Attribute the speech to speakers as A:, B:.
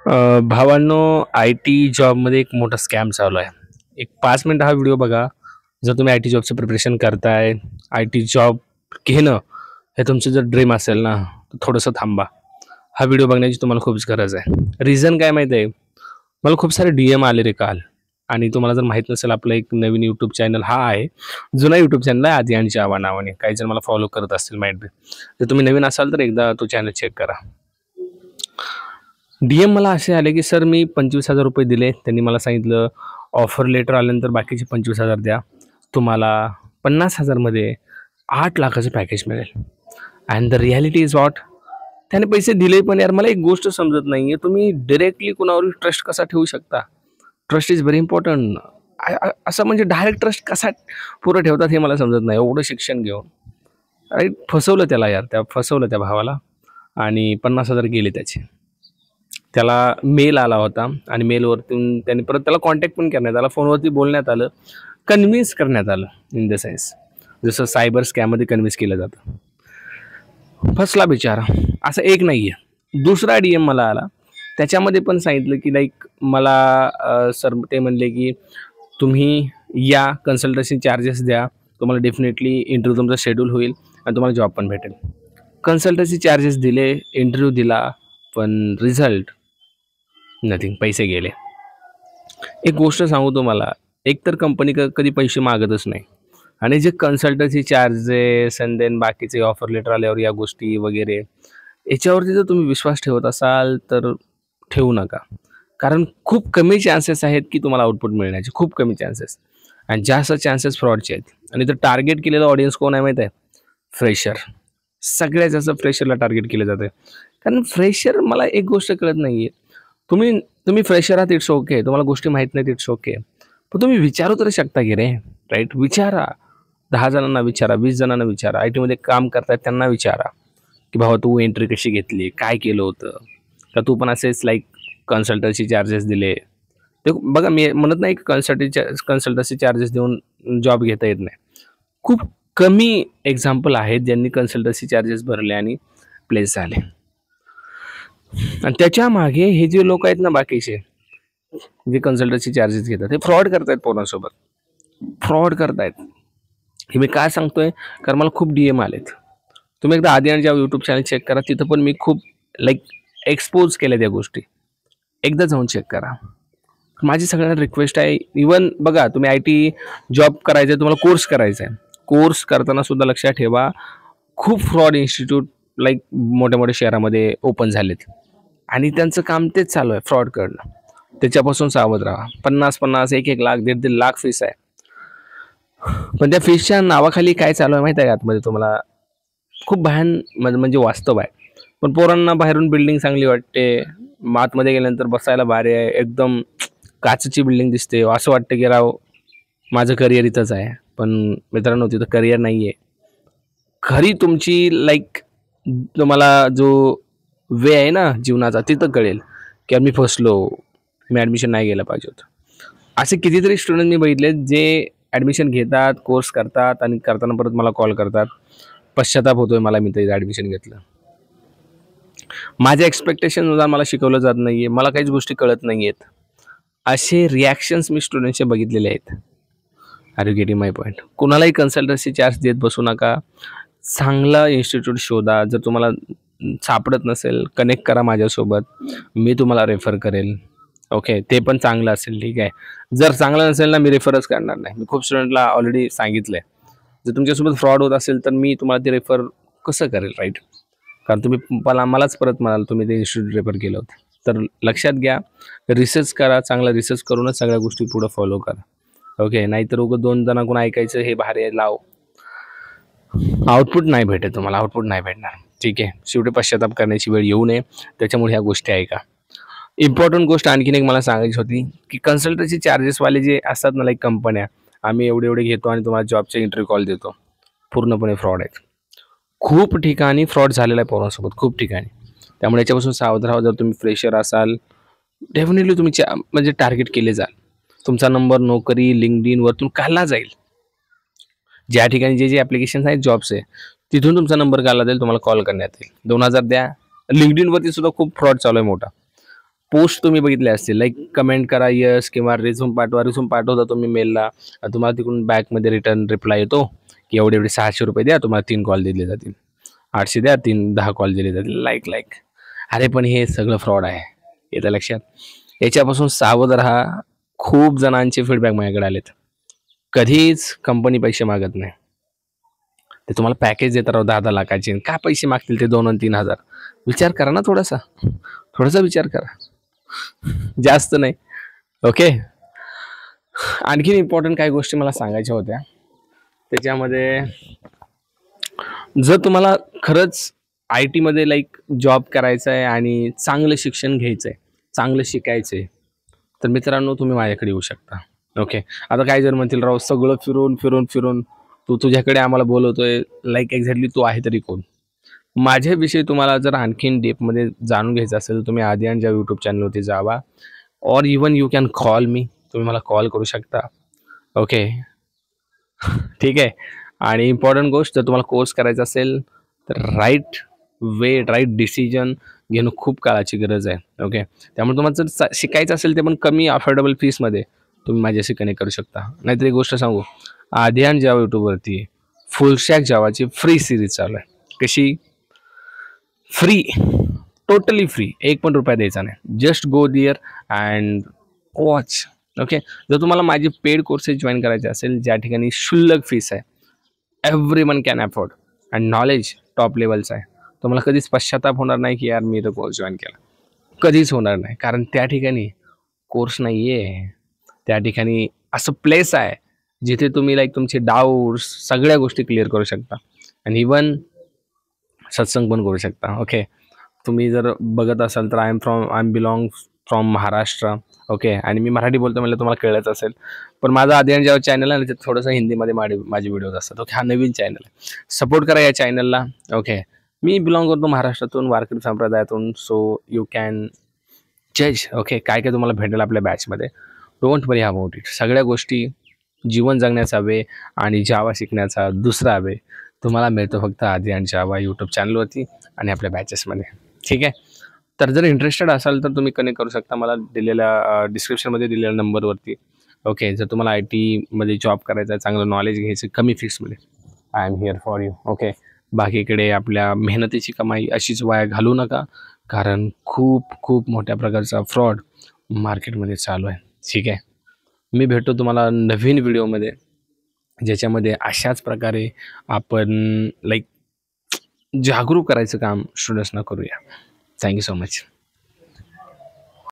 A: भावांनो, आय-टी जॉबमध्ये एक मोठा स्कॅम चालू आहे. एक 5 मिनिट हा व्हिडिओ बघा. जर तुम्ही आय-टी जॉबचं प्रिपरेशन करताय, आय-टी जॉब घेणं हे तुमचं जर ड्रीम असेल ना, तर थोडंसं थांबा. हा व्हिडिओ बघण्याची तुम्हाला खूप गरज आहे. रिझन काय माहीत आहे? मला खूप सारे डी-एम आले रे काल. आणि तुम्हाला जर माहीत नसेल, आपलं एक नवीन यूट्यूब चॅनल हा आहे. जुना यूट्यूब चॅनल आहे आदियांच्या नावाने. काही जण मला फॉलो करत असतील माहीत बी. जर तुम्ही नवीन असाल तर एकदा तो चॅनल चेक करा. डी-एम मला असे आले, की सर मी ₹25,000 दिले. त्यांनी मला सांगितलं ऑफर लेटर आल्यानंतर बाकीचे 25,000 द्या. तुम्हाला 50,000 मध्ये 8,00,000चं पॅकेज मिळेल. And the reality is what? त्याने पैसे दिले पण यार मला एक गोष्ट समजत नाहीये, तुम्ही डायरेक्टली कुणावर ट्रस्ट कसा ठेवू शकता? Trust is very important. असं म्हणजे डायरेक्ट ट्रस्ट कसा पुरं ठेवतात हे मला समजत नाही. एवढं शिक्षण घेऊन राईट, फसवलं त्याला यार, फसवलं त्या भावाला आणि 50,000 गेले त्याचे. त्याला मेल आला होता आणि मेलवरतून त्याने परत त्याला कॉन्टॅक्ट पण करण्यात आला, फोनवरती बोलण्यात आलं, कन्व्हिन्स करण्यात आलं. इन द सेन्स जसं सायबर स्कॅममध्ये कन्व्हिन्स केलं जातं. फसला बिचारा. असं एक नाही आहे, दुसरा डी-एम मला आला. त्याच्यामध्ये पण सांगितलं की लाईक मला सर ते म्हणले की तुम्ही या, कन्सल्टन्सी चार्जेस द्या, तुम्हाला डेफिनेटली इंटरव्ह्यू तुमचा शेड्यूल होईल आणि तुम्हाला जॉब पण भेटेल. कन्सल्टन्सी चार्जेस दिले, इंटरव्ह्यू दिला, पण रिझल्ट नथिंग, पैसे गेले. एक गोष्ट सांगू तुम्हाला, एकतर कंपनी कधी पैसे मागतच नाही आणि जे कन्सल्टन्सी चार्जेस अँड देन बाकीचे ऑफर लेटर आल्यावर या गोष्टी वगैरे, याच्यावरती जर तुम्ही विश्वास ठेवत असाल तर ठेवू नका. कारण खूप कमी चान्सेस आहेत की तुम्हाला आउटपुट मिळण्याचे, खूप कमी चान्सेस, आणि जास्त चान्सेस फ्रॉडचे आहेत. आणि तर टार्गेट केलेलं ऑडियन्स कोण आहे माहीत आहे? फ्रेशर. सगळ्यात जास्त फ्रेशरला टार्गेट केलं जातं. कारण फ्रेशर, मला एक गोष्ट कळत नाही आहे, तुम्ही तुम्ही फ्रेशर आहात, इट्स ओके, तुम्हाला गोष्टी माहीत नाहीत, इट्स ओके, पण तुम्ही विचारू तरी शकता की रे, राईट? विचारा, 10 जणांना विचारा, 20 जणांना विचारा, आय-टीमध्ये काम करतायत त्यांना विचारा की भावा तू एंट्री कशी घेतली, काय केलं होतं, का तू पण असेच लाईक कन्सल्टन्सी चार्जेस दिले? ते बघा, मी म्हणत नाही की कन्सल्टन्सी चार्जेस देऊन जॉब घेता येत नाही. खूप कमी एक्झाम्पल आहेत ज्यांनी कन्सल्टन्सी चार्जेस भरले आणि प्लेस झाले. आणि त्याच्या मागे हे जे लोक आहेत ना बाकीचे, जे कन्सल्टन्सी चार्जेस घेतात, हे फ्रॉड करतायत पोरांसोबत, फ्रॉड करतायत. हे मी काय सांगतोय, कारण मला खूप डी-एम आलेत. तुम्ही एकदा आधी आणि जेव्हा यूट्यूब चॅनल चेक करा, तिथं पण मी खूप लाईक एक्सपोज केल्या त्या गोष्टी, एकदा जाऊन चेक करा. माझी सगळ्यांना रिक्वेस्ट आहे, इवन बघा, तुम्ही आय-टी जॉब करायचं आहे, तुम्हाला कोर्स करायचा आहे, कोर्स करताना सुद्धा लक्षात ठेवा, खूप फ्रॉड इन्स्टिट्यूट लाईक मोठ्या मोठ्या शहरामध्ये ओपन झालेत आणि त्यांचं काम तेच चालू आहे, फ्रॉड करणं. त्याच्यापासून सावध राहा. 50-50, 1-1 लाख, 1.5 लाख फीस आहे. पण त्या फीसच्या नावाखाली काय चालू आहे माहिती आहे का आतमध्ये? तुम्हाला खूप भयान म्हणजे वास्तव आहे. पण पोरांना बाहेरून बिल्डिंग चांगली वाटते, आतमध्ये गेल्यानंतर बसायला भारी आहे, एकदम काचची बिल्डिंग दिसते, असं वाटतं की राव माझं करिअर इथंच आहे. पण मित्रांनो, तिथं करिअर नाही आहे. खरी तुमची लाईक तुम्हाला जो वे आहे ना जीवनाचा, तिथं कळेल की मी फसलो, मी ॲडमिशन नाही घ्यायला पाहिजे होतं. असे कितीतरी स्टुडंट मी बघितले जे ॲडमिशन घेतात, कोर्स करतात आणि करताना परत मला कॉल करतात, पश्चाताप होतोय मला, मी ते ॲडमिशन घेतलं. माझ्या एक्सपेक्टेशननुसार मला शिकवलं जात नाही आहे, मला काहीच गोष्टी कळत नाही आहेत. असे रिॲक्शन्स मी स्टुडंट्सचे बघितलेले आहेत. Are you getting my point? कुणालाही कन्सल्टन्सी चार्ज देत बसू नका. चांगला इन्स्टिट्यूट शोधा. जर तुम्हाला सापडत नसेल, कनेक्ट करा माझ्यासोबत, मी तुम्हाला रेफर करेल. ओके, ते पण चांगलं असेल, ठीक आहे. जर चांगलं नसेल ना, मी रेफरच करणार नाही. मी खूप स्टुडंटला ऑलरेडी सांगितलं आहे, जर तुमच्यासोबत फ्रॉड होत असेल तर मी तुम्हाला ते रेफर कसं करेल, राईट? कारण तुम्ही मलाच परत म्हणाल तुम्ही ते इन्स्टिट्यूट रेफर केलं होतं. तर लक्षात घ्या, रिसर्च करा, चांगला रिसर्च करूनच सगळ्या गोष्टी पुढं फॉलो करा. ओके, नाहीतर उगं 2 जणांकडून ऐकायचं, हे भारी आहे, लाव, आउटपुट नाही भेटेल तुम्हाला, आउटपुट नाही भेटणार, ठीक आहे. शेवटी पश्चाताप करण्याची वेळ येऊ नये, त्याच्यामुळे ह्या गोष्टी ऐका. इम्पॉर्टंट गोष्ट आणखीन एक मला सांगायची होती की कन्सल्टन्सी चार्जेसवाले जे असतात ना, लाईक कंपन्या, आम्ही एवढे घेतो आणि तुम्हाला जॉबचे इंटरव्ह्यू कॉल देतो, पूर्णपणे फ्रॉड आहेत. खूप ठिकाणी फ्रॉड झालेला आहे पोरांसोबत, खूप ठिकाणी. त्यामुळे याच्यापासून सावध राहा. जर तुम्ही फ्रेशर असाल, डेफिनेटली तुम्ही म्हणजे टार्गेट केले जाल. तुमचा नंबर नोकरी लिंक्डइनवरतून काढला जाईल. ज्या ठिकाणी जे ॲप्लिकेशन्स आहेत जॉबचे, तिथून तुमचा नंबर काढला जाईल, तुम्हाला कॉल करण्यात येईल. 2,000 द्या. लिंक्डइनवरती सुद्धा खूप फ्रॉड चालू आहे मोठा. पोस्ट तुम्ही बघितले असतील, लाईक कमेंट करा यस किंवा रिझ्यूम पाठवा. रिझ्यूम पाठवता तुम्ही मेलला, तुम्हाला तिकडून बॅकमध्ये रिटर्न रिप्लाय येतो की एवढे एवढे 600 रुपये द्या, तुम्हाला 3 कॉल दिले जातील. 800 द्या, 10 कॉल दिले जातील. लाईक अरे पण हे सगळं फ्रॉड आहे, येतं लक्षात. याच्यापासून सावध राहा. खूप जणांचे फीडबॅक माझ्याकडे आलेत. कधीच कंपनी पैसे मागत नाही. ते तुम्हाला पॅकेज देतात राव 10-10 लाखाचे. काय पैसे मागतील ते 2 आणि 3 हजार? विचार करा ना थोडासा विचार करा. जास्त नाही. ओके. आणखीन इम्पॉर्टंट काही गोष्टी मला सांगायच्या होत्या. त्याच्यामध्ये जर तुम्हाला खरंच आय टीमध्ये लाईक जॉब करायचा आहे आणि चांगलं शिक्षण घ्यायचं आहे, चांगलं शिकायचं आहे, तर मित्रांनो तुम्ही माझ्याकडे येऊ शकता. ओके. आता काही जण म्हणतील राव सगळं फिरून तू तुझ्याकडे आम्हाला बोलवतोय, लाईक एक्झॅक्टली तू आहे तरी कोण? माझ्याविषयी तुम्हाला जर आणखीन डेपमध्ये जाणून घ्यायचं असेल तर तुम्ही आदियान ज्या यूट्यूब चॅनलवरती जावा, or even you can call me. तुम्ही मला कॉल करू शकता. ओके. ठीक आहे. आणि इम्पॉर्टंट गोष्ट, जर तुम्हाला कोर्स करायचा असेल तर राईट डिसिजन घेणं खूप काळाची गरज आहे. ओके. त्यामुळे तुम्हाला जर शिकायचं असेल ते पण कमी अफोर्डेबल फीसमध्ये, तुम्ही माझ्याशी कनेक्ट करू शकता. नाहीतर एक गोष्ट सांगू, आदियान जावा यूट्यूबवरती फुल स्टॅक जावाची फ्री सिरीज चालू आहे. कशी? Free, totally free. 1 पण रुपया द्यायचा नाही. Just go there and watch. Okay. जर तुम्हाला माझे पेड कोर्सेस जॉईन करायचे असेल, ज्या ठिकाणी शुल्लक फीस आहे, everyone can afford, and knowledge top लेवलचं आहे, तुम्हाला कधीच पश्चाताप होणार नाही की यार मी तो कोर्स जॉईन केला. कधीच होणार नाही. कारण त्या ठिकाणी कोर्स नाही आहे, त्या ठिकाणी असं प्लेस आहे जिथे तुम्ही लाईक तुमचे डाऊट्स सगळ्या गोष्टी क्लिअर करू शकता आणि इवन सत्संग पण करू शकता. ओके. तुम्ही जर बघत असाल तर I am belong from Maharashtra. Okay. आणि मी मराठी बोलतो म्हणजे तुम्हाला कळलंच असेल. पण माझं आदियान जेव्हा चॅनल आहे ना, त्यात थोडंसं हिंदीमध्ये माझे व्हिडिओज असतात. ओके. हा नवीन चॅनल आहे, सपोर्ट करा या चॅनलला. ओके. मी बिलॉंग करतो महाराष्ट्रातून, वारकरी संप्रदायातून. सो यू कॅन जज. ओके. काय काय तुम्हाला भेटेल आपल्या बॅचमध्ये. Don't worry about it. सगळ्या गोष्टी, जीवन जगण्याचा वे आणि जावा शिकण्याचा दुसरा वे तुम्हाला मिळतो फक्त आदियान जावा यूट्यूब चॅनलवरती आणि आपल्या बॅचेसमध्ये. ठीक आहे. तर जर इंटरेस्टेड असाल तर तुम्ही कनेक्ट करू शकता मला दिलेल्या डिस्क्रिप्शनमध्ये दिलेल्या नंबरवरती. ओके. जर तुम्हाला आय टीमध्ये जॉब करायचा आहे, चांगलं नॉलेज घ्यायचं कमी फीसमध्ये, I am here for you. Okay. बाकीकडे आपल्या मेहनतीची कमाई अशीच वाया घालू नका, कारण खूप मोठ्या प्रकारचा फ्रॉड मार्केटमध्ये चालू आहे. ठीक आहे. मी भेटतो तुम्हाला नवीन व्हिडिओमध्ये, ज्याच्यामध्ये अशाच प्रकारे आपण लाईक जागरूक करायचं काम स्टुडंट्सना करूया. Thank you so much.